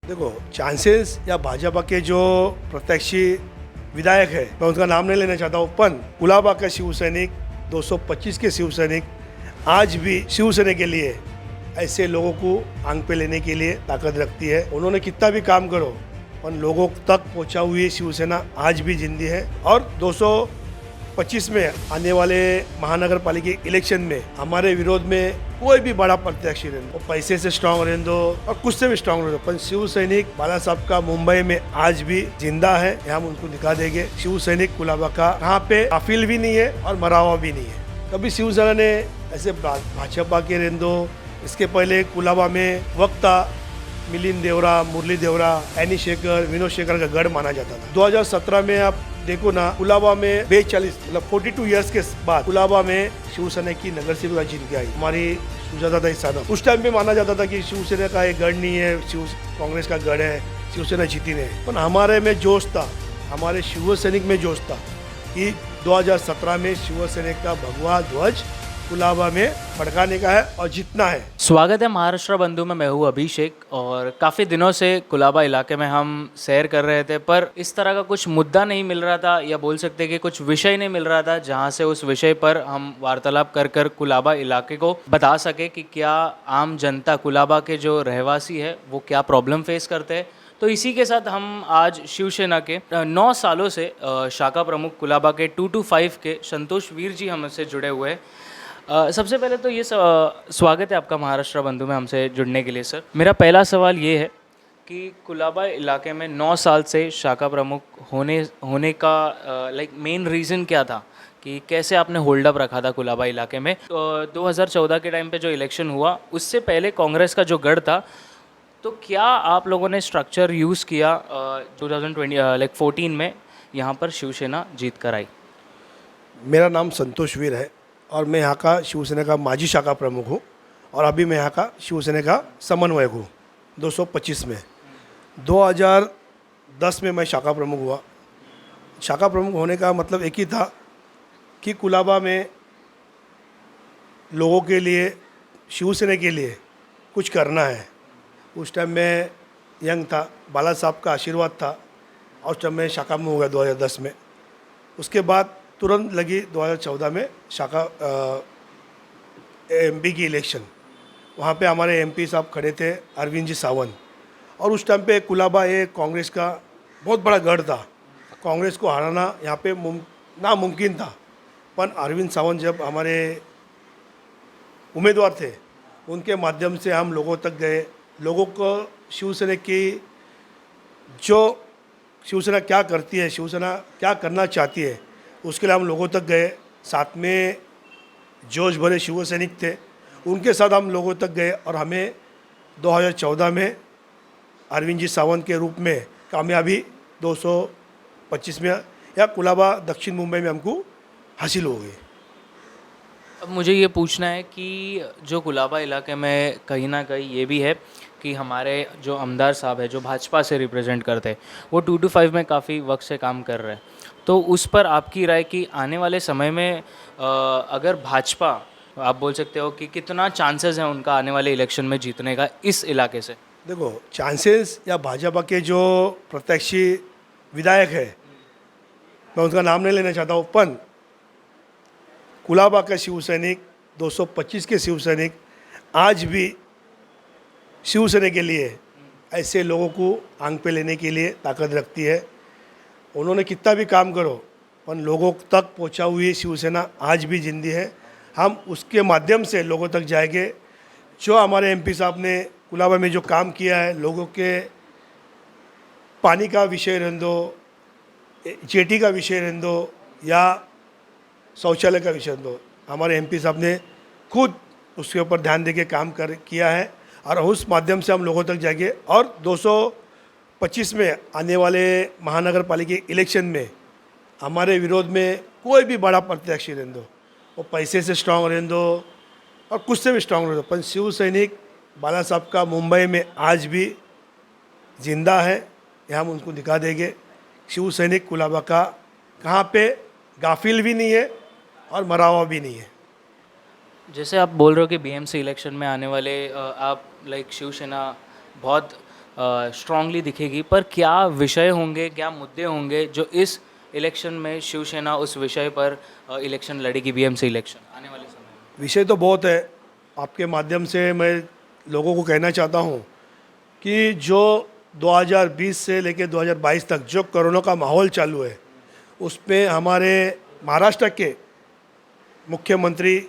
देखो, चांसेस या भाजपा के जो प्रत्याशी विधायक है, मैं उनका नाम नहीं लेना चाहता हूँ, पर कुलाबा का शिवसैनिक 225 के शिवसैनिक आज भी शिवसेना के लिए ऐसे लोगों को आंख पे लेने के लिए ताकत रखती है। उन्होंने कितना भी काम करो, पर लोगों तक पहुंचा हुई शिवसेना आज भी जिंदी है। और 225 में आने वाले महानगर पालिका इलेक्शन में हमारे विरोध में कोई भी बड़ा प्रत्याशी रहे, वो पैसे से स्ट्रांग रहे दो और कुछ से भी स्ट्रांग रहे दो, पर शिव सैनिक बाला साहब का मुंबई में आज भी जिंदा है। ये हम उनको दिखा देंगे। शिव सैनिक कुलाबा का यहाँ पे काफिल भी नहीं है और मरा हुआ भी नहीं है। कभी शिवसेना ने ऐसे भाजपा के रेंदो, इसके पहले कुलाबा में वक्ता मिलिंद देवरा, मुरली देवरा, एनी शेखर, विनोद शेखर का गढ़ माना जाता था। 2017 में आप देखो ना, कुलाबा में 42 मतलब 42 इयर्स के बाद कुलाबा में शिवसेना की नगर सेविका जीत के आई, हमारी सुजाता दाई साहब। उस टाइम पे माना जाता था कि शिवसेना का एक गढ़ नहीं है, कांग्रेस का गढ़ है, शिवसेना जीती नहीं। पर हमारे में जोश था, हमारे शिव सैनिक में जोश था कि 2017 में शिव सैनिक का भगवा ध्वज कुलाबा में फड़काने का है और जीतना है। स्वागत है महाराष्ट्र बंधु में। मैं हूँ अभिषेक और काफ़ी दिनों से कुलाबा इलाके में हम सैर कर रहे थे, पर इस तरह का कुछ मुद्दा नहीं मिल रहा था, या बोल सकते हैं कि कुछ विषय नहीं मिल रहा था जहाँ से उस विषय पर हम वार्तालाप कर कर कुलाबा इलाके को बता सके कि क्या आम जनता, कुलाबा के जो रहवासी है, वो क्या प्रॉब्लम फेस करते हैं। तो इसी के साथ हम आज शिवसेना के 9 सालों से शाखा प्रमुख कुलाबा के 225 के संतोष वीर जी हमसे जुड़े हुए हैं। सबसे पहले तो ये स्वागत है आपका महाराष्ट्र बंधु में हमसे जुड़ने के लिए सर। मेरा पहला सवाल ये है कि कुलाबा इलाके में 9 साल से शाखा प्रमुख होने का लाइक मेन रीज़न क्या था कि कैसे आपने होल्ड अप रखा था कुलाबा इलाके में। तो 2014 के टाइम पे जो इलेक्शन हुआ, उससे पहले कांग्रेस का जो गढ़ था, तो क्या आप लोगों ने स्ट्रक्चर यूज़ किया 2014 में यहाँ पर शिवसेना जीत कर आई? मेरा नाम संतोष वीर है और मैं यहाँ का शिवसेना का माजी शाखा प्रमुख हूँ और अभी मैं यहाँ का शिवसेना का समन्वयक हूँ 225 में। 2010 में मैं शाखा प्रमुख हुआ। शाखा प्रमुख होने का मतलब एक ही था कि कुलाबा में लोगों के लिए, शिवसेना के लिए कुछ करना है। उस टाइम मैं यंग था, बाला साहब का आशीर्वाद था और उस टाइम मैं शाखा में हो गया 2010 में। उसके बाद तुरंत लगी 2014 में शाखा एमपी की इलेक्शन। वहाँ पे हमारे एमपी साहब खड़े थे, अरविंद जी सावंत, और उस टाइम पे कुलाबा एक कांग्रेस का बहुत बड़ा गढ़ था। कांग्रेस को हराना यहाँ पे नामुमकिन था, पर अरविंद सावंत जब हमारे उम्मीदवार थे, उनके माध्यम से हम लोगों तक गए। लोगों को शिवसेना की, जो शिवसेना क्या करती है, शिवसेना क्या करना चाहती है, उसके लिए हम लोगों तक गए। साथ में जोश भरे शिव सैनिक थे, उनके साथ हम लोगों तक गए और हमें 2014 में अरविंद जी सावंत के रूप में कामयाबी 225 में या कुलाबा दक्षिण मुंबई में हमको हासिल हो गई। अब मुझे ये पूछना है कि जो कुलाबा इलाके में कहीं ना कहीं ये भी है कि हमारे जो आमदार साहब है, जो भाजपा से रिप्रेजेंट करते हैं, वो 225 में काफ़ी वक्त से काम कर रहे हैं। तो उस पर आपकी राय कि आने वाले समय में अगर भाजपा, आप बोल सकते हो कि कितना चांसेस हैं उनका आने वाले इलेक्शन में जीतने का इस इलाके से? देखो, चांसेस या भाजपा के जो प्रत्याशी विधायक है, मैं उनका नाम नहीं लेना चाहता हूँ, पर कुलाबा का शिवसैनिक 225 के शिवसैनिक आज भी शिवसेना के लिए ऐसे लोगों को आंख पे लेने के लिए ताकत रखती है। उन्होंने कितना भी काम करो, पर लोगों तक पहुंचा हुई शिवसेना आज भी जिंदी है। हम उसके माध्यम से लोगों तक जाएंगे। जो हमारे एमपी साहब ने कुलाबा में जो काम किया है, लोगों के पानी का विषय रहने दो, जेटी का विषय रहने दो, या शौचालय का विषय रहने दो, हमारे एमपी साहब ने खुद उसके ऊपर ध्यान दे के काम किया है और उस माध्यम से हम लोगों तक जाएंगे। और 225 में आने वाले महानगर पालिका इलेक्शन में हमारे विरोध में कोई भी बड़ा प्रत्याशी रहने दो, वो पैसे से स्ट्रांग रहने दो और कुछ से भी स्ट्रांग रहने दो, पर शिव सैनिक बाला साहब का मुंबई में आज भी जिंदा है। ये हम उनको दिखा देंगे। शिव सैनिक कुलाबा का कहाँ पे गाफिल भी नहीं है और मरा हुआ भी नहीं है। जैसे आप बोल रहे हो कि बीएमसी इलेक्शन में आने वाले आप लाइक शिवसेना बहुत स्ट्रांगली दिखेगी, पर क्या विषय होंगे, क्या मुद्दे होंगे जो इस इलेक्शन में शिवसेना उस विषय पर इलेक्शन लड़ेगी, बीएमसी इलेक्शन आने वाले समय में? विषय तो बहुत है। आपके माध्यम से मैं लोगों को कहना चाहता हूँ कि जो 2020 से लेकर 2022 तक जो कोरोना का माहौल चालू है, उसमें हमारे महाराष्ट्र के मुख्यमंत्री,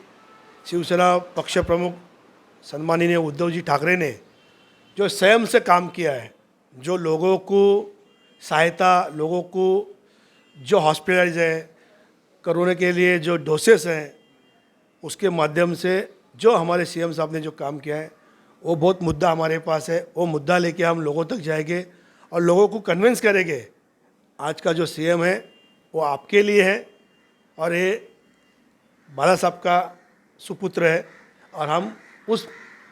शिवसेना पक्ष प्रमुख सन्माननीय उद्धव जी ठाकरे ने जो स्वयं से काम किया है, जो लोगों को सहायता, लोगों को जो हॉस्पिटलाइज है, कोरोना के लिए जो डोसेस हैं, उसके माध्यम से जो हमारे सीएम साहब ने जो काम किया है, वो बहुत मुद्दा हमारे पास है। वो मुद्दा लेके हम लोगों तक जाएंगे और लोगों को कन्विंस करेंगे आज का जो सीएम है वो आपके लिए है और ये बाला साहब का सुपुत्र है, और हम उस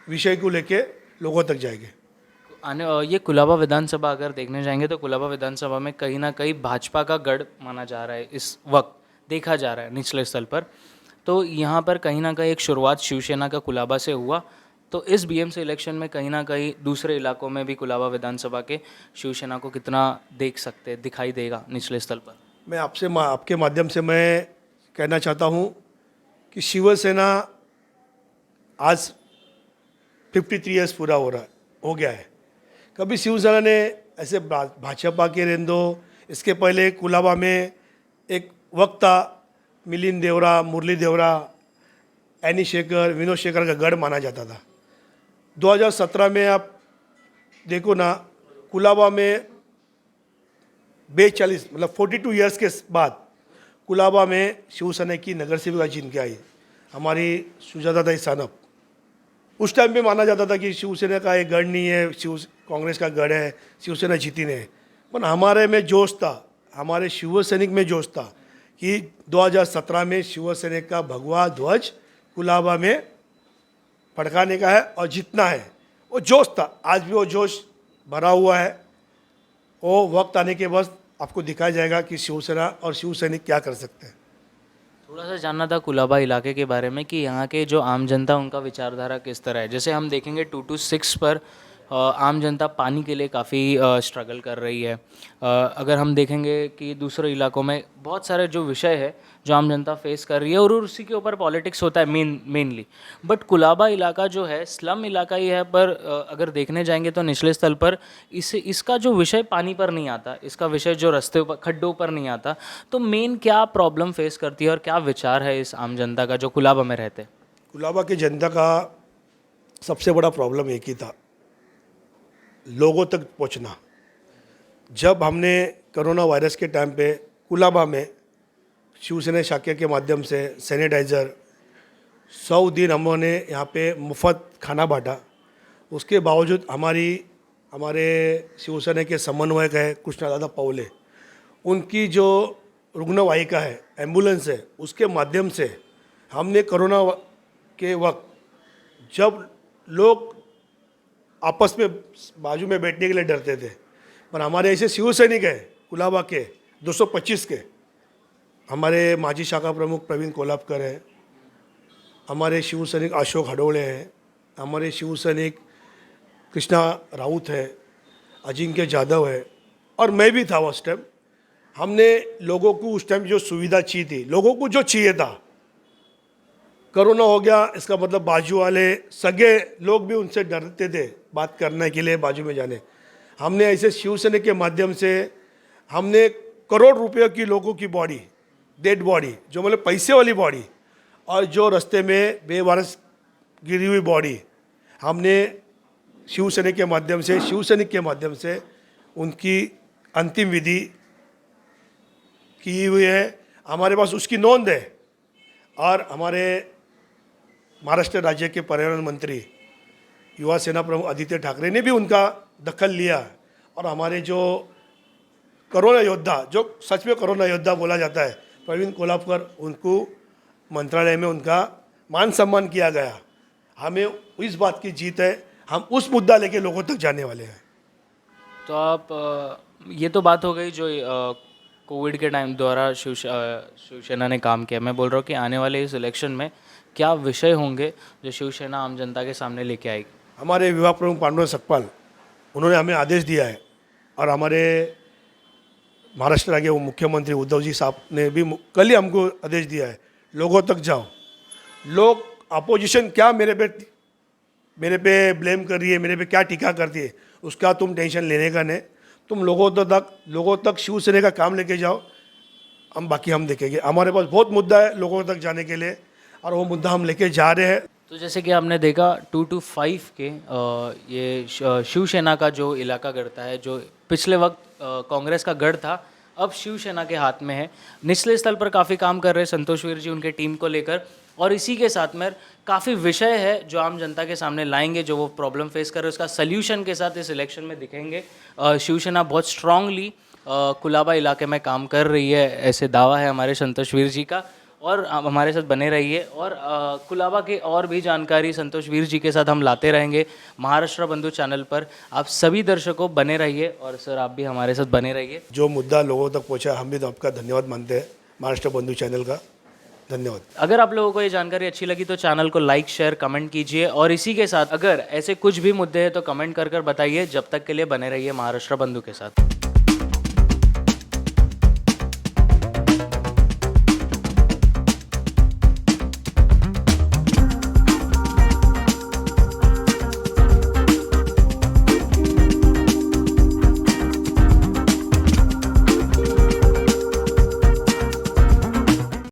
विषय को लेके लोगों तक जाएंगे। ये कुलाबा विधानसभा अगर देखने जाएंगे तो कुलाबा विधानसभा में कहीं ना कहीं भाजपा का गढ़ माना जा रहा है, इस वक्त देखा जा रहा है निचले स्तर पर। तो यहाँ पर कहीं ना कहीं एक शुरुआत शिवसेना का कुलाबा से हुआ, तो इस बीएमसी इलेक्शन में कहीं ना कहीं दूसरे इलाकों में भी कुलाबा विधानसभा के शिवसेना को कितना देख सकते, दिखाई देगा निचले स्तर पर? मैं आपके माध्यम से मैं कहना चाहता हूँ कि शिवसेना आज 53 ईयर्स पूरा हो गया है। कभी शिवसेना ने ऐसे भाजपा के रेंदो, इसके पहले कुलाबा में एक वक्त था, मिलिंद देवरा, मुरली देवरा, एनी शेखर, विनोद शेखर का गढ़ माना जाता था। 2017 में आप देखो ना, कुलाबा में 42 मतलब 42 ईयर्स के बाद कुलाबा में शिवसेना की नगर सेविका जीत के आई, हमारी सुजाता दाई सानप। उस टाइम पे माना जाता था कि शिवसेना का एक गढ़ नहीं है, कांग्रेस का गढ़ है, शिवसेना जीती नहीं। पर हमारे में जोश था, हमारे शिवसैनिक में जोश था कि 2017 में शिवसेना का भगवा ध्वज कुलाबा में फड़काने का है और जीतना है। वो जोश था, आज भी वो जोश भरा हुआ है। वो वक्त आने के बाद आपको दिखाया जाएगा कि शिवसेना और शिवसैनिक क्या कर सकते हैं। थोड़ा सा जानना था कुलाबा इलाके के बारे में कि यहाँ के जो आम जनता, उनका विचारधारा किस तरह है। जैसे हम देखेंगे 226 पर आम जनता पानी के लिए काफ़ी स्ट्रगल कर रही है। अगर हम देखेंगे कि दूसरे इलाकों में बहुत सारे जो विषय है जो आम जनता फेस कर रही है, और उसी के ऊपर पॉलिटिक्स होता है मेनली। बट कुलाबा इलाका जो है स्लम इलाका ही है, पर अगर देखने जाएंगे तो निचले स्तर पर इसका जो विषय पानी पर नहीं आता, इसका विषय जो रास्ते पर, खड्डों पर नहीं आता। तो मेन क्या प्रॉब्लम फेस करती है और क्या विचार है इस आम जनता का जो कुलाबा में रहते हैं? कुलाबा की जनता का सबसे बड़ा प्रॉब्लम एक ही था, लोगों तक पहुंचना। जब हमने कोरोना वायरस के टाइम पे कुलाबा में शिवसेना शाखा के माध्यम से सैनिटाइज़र 100 दिन हमने यहाँ पे मुफ्त खाना बांटा, उसके बावजूद हमारे शिवसेना के समन्वयक है कृष्णा दादा पवले, उनकी जो रुग्णवाहिका है, एम्बुलेंस है, उसके माध्यम से हमने कोरोना के वक्त जब लोग आपस में बाजू में बैठने के लिए डरते थे, पर हमारे ऐसे शिवसैनिक हैं कुलाबा के 225 के, हमारे माजी शाखा प्रमुख प्रवीण कोल्हापकर हैं, हमारे शिवसैनिक अशोक हडोले हैं, हमारे शिवसैनिक कृष्णा राउत है, अजिंक्य जाधव है, और मैं भी था उस टाइम। हमने लोगों को उस टाइम जो सुविधा चाहिए थी, लोगों को जो चाहिए था, कोरोना हो गया इसका मतलब बाजू वाले सगे लोग भी उनसे डरते थे बात करने के लिए, बाजू में जाने। हमने ऐसे शिवसेना के माध्यम से हमने करोड़ रुपये की लोगों की बॉडी, डेड बॉडी, जो मतलब पैसे वाली बॉडी, और जो रास्ते में बेवारस गिरी हुई बॉडी, हमने शिवसेना के माध्यम से, शिवसैनिक के माध्यम से उनकी अंतिम विधि की हुई है। हमारे पास उसकी नोंद है, और हमारे महाराष्ट्र राज्य के पर्यावरण मंत्री, युवा सेना प्रमुख आदित्य ठाकरे ने भी उनका दखल लिया, और हमारे जो कोरोना योद्धा, जो सच में कोरोना योद्धा बोला जाता है, प्रवीण कोल्हापकर, उनको मंत्रालय में उनका मान सम्मान किया गया। हमें इस बात की जीत है, हम उस मुद्दा लेके लोगों तक जाने वाले हैं। तो आप ये तो बात हो गई जो कोविड के टाइम द्वारा शिवसेना ने काम किया। मैं बोल रहा हूँ कि आने वाले इस इलेक्शन में क्या विषय होंगे जो शिवसेना आम जनता के सामने लेके आएगी? हमारे विभाग प्रमुख पांडुरंग सकपाल, उन्होंने हमें आदेश दिया है और हमारे महाराष्ट्र के वो मुख्यमंत्री उद्धव जी साहब ने भी कल ही हमको आदेश दिया है, लोगों तक जाओ। लोग अपोजिशन क्या मेरे पे ब्लेम कर रही है, मेरे पे क्या टीका करती है, उसका तुम टेंशन लेने का नहीं। तुम लोगों तक शिवसेना का काम लेके जाओ, बाकी हम देखेंगे। हमारे पास बहुत मुद्दा है लोगों तक जाने के लिए और वो मुद्दा हम लेके जा रहे हैं। तो जैसे कि आपने देखा 225 के ये शिवसेना का जो इलाका गढ़ता है, जो पिछले वक्त कांग्रेस का गढ़ था, अब शिवसेना के हाथ में है। निचले स्तर पर काफ़ी काम कर रहे हैं संतोष वीर जी उनके टीम को लेकर, और इसी के साथ में काफ़ी विषय है जो आम जनता के सामने लाएंगे, जो वो प्रॉब्लम फेस कर रहे हैं उसका सल्यूशन के साथ इस इलेक्शन में दिखेंगे। शिवसेना बहुत स्ट्रांगली कुलाबा इलाके में काम कर रही है, ऐसे दावा है हमारे संतोष वीर जी का। और आप हमारे साथ बने रहिए और कुलाबा की और भी जानकारी संतोष वीर जी के साथ हम लाते रहेंगे महाराष्ट्र बंधु चैनल पर। आप सभी दर्शकों बने रहिए और सर आप भी हमारे साथ बने रहिए। जो मुद्दा लोगों तक पहुंचा, हम भी तो आपका धन्यवाद मानते हैं, महाराष्ट्र बंधु चैनल का धन्यवाद। अगर आप लोगों को ये जानकारी अच्छी लगी तो चैनल को लाइक शेयर कमेंट कीजिए, और इसी के साथ अगर ऐसे कुछ भी मुद्दे हैं तो कमेंट कर बताइए। जब तक के लिए बने रहिए महाराष्ट्र बंधु के साथ।